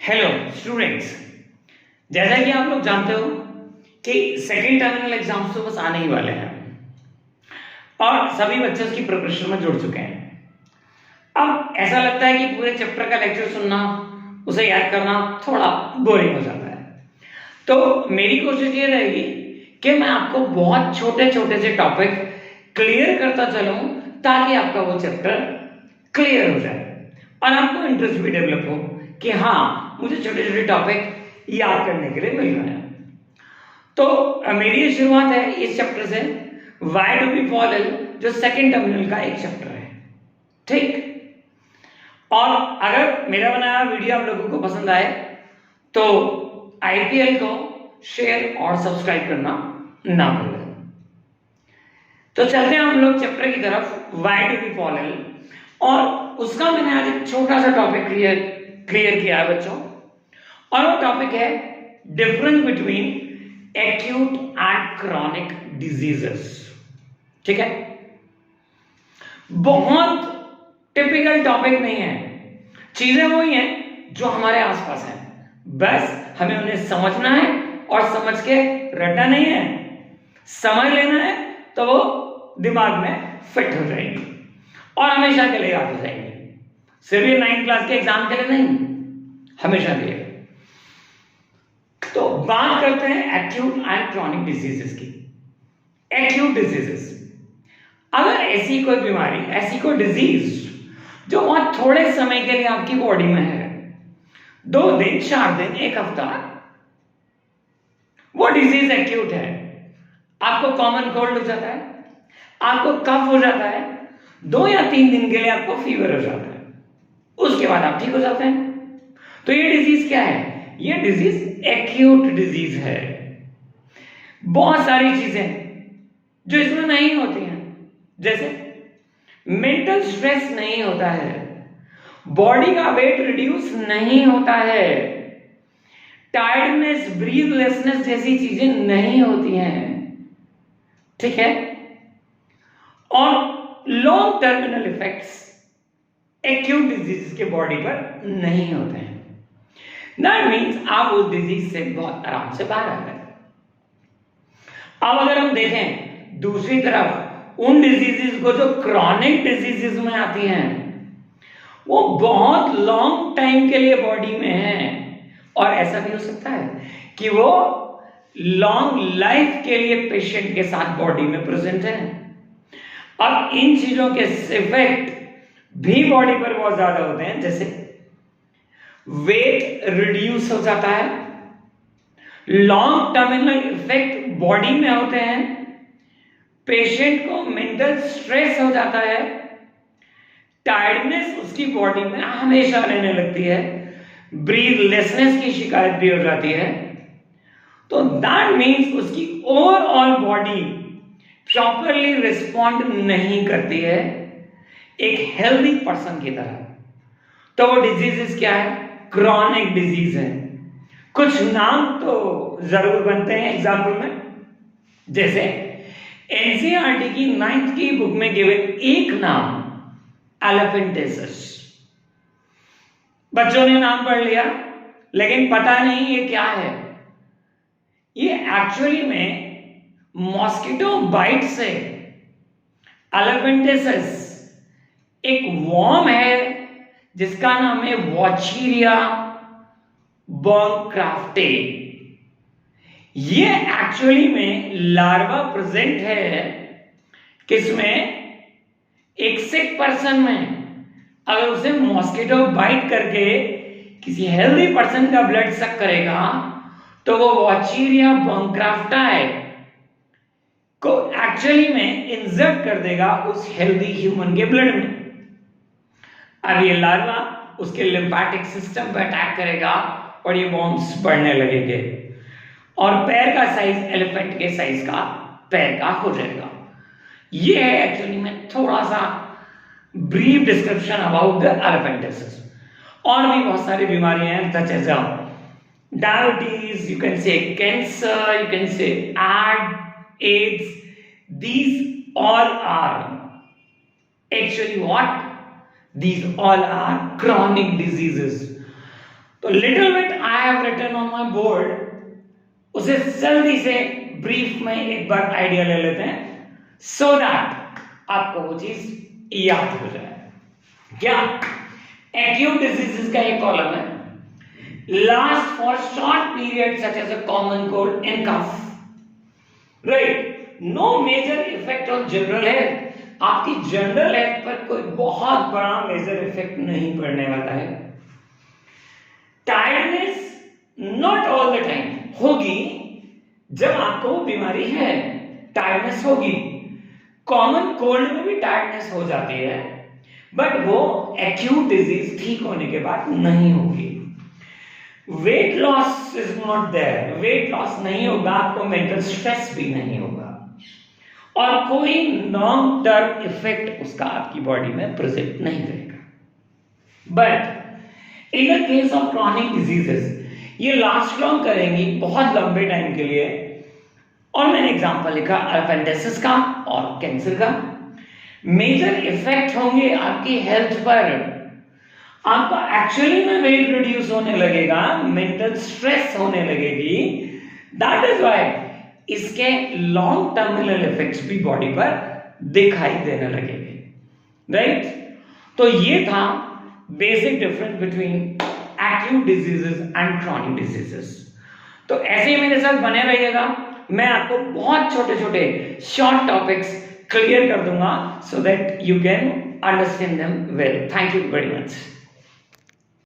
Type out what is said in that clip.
Hello students, जैसा कि आप लोग जानते हो कि सेकेंड टर्मिनल एग्जाम्स तो बस आने ही वाले हैं और सभी बच्चे उसकी प्रिपरेशन में जुड़ चुके हैं। अब ऐसा लगता है कि पूरे चैप्टर का लेक्चर सुनना, उसे याद करना थोड़ा बोरिंग हो जाता है। तो मेरी कोशिश ये रहेगी कि मैं आपको बहुत छोटे छोटे से टॉपिक क्लियर करता चलूं ताकि आपका वो चैप्टर क्लियर हो जाए और आपको इंटरेस्ट भी डेवलप हो कि हाँ, मुझे छोटे छोटे टॉपिक याद करने के लिए मिल रहे हैं। तो मेरी ये शुरुआत है इस चैप्टर से, why do we fall ill, जो सेकंड टर्मिनल का एक चैप्टर है। ठीक, और अगर मेरा बनाया वीडियो आप लोगों को पसंद आए तो आईपीएल को शेयर और सब्सक्राइब करना ना भूलें। तो चलते हैं हम लोग चैप्टर की तरफ, why do we fall ill, और उसका मैंने आज एक छोटा सा टॉपिक क्लियर किया है बच्चों, और वो टॉपिक है difference between acute and chronic diseases. ठीक है, बहुत टिपिकल टॉपिक नहीं है, चीजें वही हैं जो हमारे आसपास हैं, बस हमें उन्हें समझना है और समझ के रटना नहीं है, समझ लेना है तो वो दिमाग में फिट हो जाएगी और हमेशा के लिए याद हो जाएंगे। सिर्फ ये 9th क्लास के एग्जाम के लिए नहीं, हमेशा के लिए। तो बात करते हैं एक्यूट एंड क्रॉनिक डिजीजेस की। एक्यूट डिजीजेस, अगर ऐसी कोई बीमारी, ऐसी कोई डिजीज जो बहुत थोड़े समय के लिए आपकी बॉडी में है, 2 दिन, 4 दिन, 1 हफ्ता, वो डिजीज एक्यूट है। आपको कॉमन कोल्ड हो जाता है, आपको कफ हो जाता है, 2 या 3 दिन के लिए आपको फीवर हो जाता है, उसके बाद आप ठीक हो जाते हैं। तो ये डिजीज क्या है? ये डिजीज एक्यूट डिजीज है। बहुत सारी चीजें जो इसमें नहीं होती हैं, जैसे मेंटल स्ट्रेस नहीं होता है, बॉडी का वेट रिड्यूस नहीं होता है, टायर्डनेस, ब्रीथलेसनेस जैसी चीजें नहीं होती हैं। ठीक है, और long terminal effects acute disease के बॉडी पर नहीं होते हैं। दैट मीन्स आप उस डिजीज से बहुत आराम से बाहर आ गए। अब अगर हम देखें दूसरी तरफ उन डिजीजेस को जो क्रॉनिक डिजीजेस में आती हैं, वो बहुत लॉन्ग टाइम के लिए बॉडी में है, और ऐसा भी हो सकता है कि वो लॉन्ग लाइफ के लिए पेशेंट के साथ बॉडी में प्रेजेंट है। अब इन चीजों के इफेक्ट भी बॉडी पर बहुत ज्यादा होते हैं, जैसे वेट रिड्यूस हो जाता है, लॉन्ग टर्मिनल इफेक्ट बॉडी में होते हैं, पेशेंट को मेंटल स्ट्रेस हो जाता है, टायर्डनेस उसकी बॉडी में हमेशा रहने लगती है, ब्रीथलेसनेस की शिकायत भी हो जाती है। तो दैट मीन्स उसकी ओवरऑल बॉडी प्रॉपरली रिस्पॉन्ड नहीं करती है एक हेल्दी पर्सन की तरह। तो वो डिजीजेस क्या है? क्रॉनिक डिजीज है। कुछ नाम तो जरूर बनते हैं एग्जाम्पल में, जैसे एनसीईआरटी की 9th की बुक में गिवन एक नाम एलिफेंटियासिस। बच्चों ने नाम पढ़ लिया लेकिन पता नहीं ये क्या है। ये एक्चुअली में मॉस्किटो बाइट से एलिफेंटियासिस एक वॉर्म है जिसका नाम है वॉचीरिया बर्नक्राफ्टे। ये एक्चुअली में लार्वा प्रेजेंट है किसमें? एक सिक पर्सन में। अगर उसे मॉस्किटो बाइट करके किसी हेल्दी पर्सन का ब्लड सक करेगा तो वो वॉचीरिया बर्नक्राफ्टाई को एक्चुअली में इंजर्ट कर देगा उस हेल्दी ह्यूमन के ब्लड में। अब ये लार्वा उसके लिम्फेटिक सिस्टम पर अटैक करेगा और ये वॉर्म्स बढ़ने लगेंगे और पैर का साइज एलिफेंट के साइज का पैर का हो जाएगा। ये है एक्चुअली में थोड़ा सा brief description about the elephantiasis. और भी बहुत सारी बीमारियां हैं, such as diabetes, you can say cancer, you can say AIDS, these all are actually what? These all are chronic diseases. तो तो little bit I have written on my board, उसे जल्दी से ब्रीफ में एक बार आइडिया ले लेते हैं सो दैट आपको वो चीज याद हो जाए। क्या एक्यूट डिजीजेस का एक कॉलम है, last for short period such as a common cold and cough, right, no major effect on general health, आपकी जनरल हेल्थ पर कोई बहुत बड़ा मेजर इफेक्ट नहीं पड़ने वाला है। Tiredness not all the time, होगी जब आपको बीमारी है, टायर्डनेस होगी, कॉमन कोल्ड में भी टायर्डनेस हो जाती है, बट वो एक्यूट डिजीज ठीक होने के बाद नहीं होगी। Weight loss is not there, weight loss नहीं होगा, आपको मेंटल स्ट्रेस भी नहीं होगा, और कोई लॉन्ग टर्म इफेक्ट उसका आपकी बॉडी में प्रेजेंट नहीं रहेगा। But in the case of chronic diseases ये लास्ट लॉन्ग करेंगी बहुत लंबे टाइम के लिए, और मैंने एग्जांपल लिखा अपेंडिसिस का और कैंसर का। मेजर इफेक्ट होंगे आपकी हेल्थ पर, आपका एक्चुअली में वेट रिड्यूस होने लगेगा, मेंटल स्ट्रेस होने लगेगी, दैट इज व्हाई इसके लॉन्ग टर्मिनल इफेक्ट्स भी बॉडी पर दिखाई देने लगेंगे, राइट। तो ये था basic difference between acute diseases and chronic diseases. तो ऐसे ही मेरे साथ बने रहिएगा, मैं आपको बहुत छोटे छोटे शॉर्ट टॉपिक्स क्लियर कर दूंगा so that you can understand them well. Thank you very much.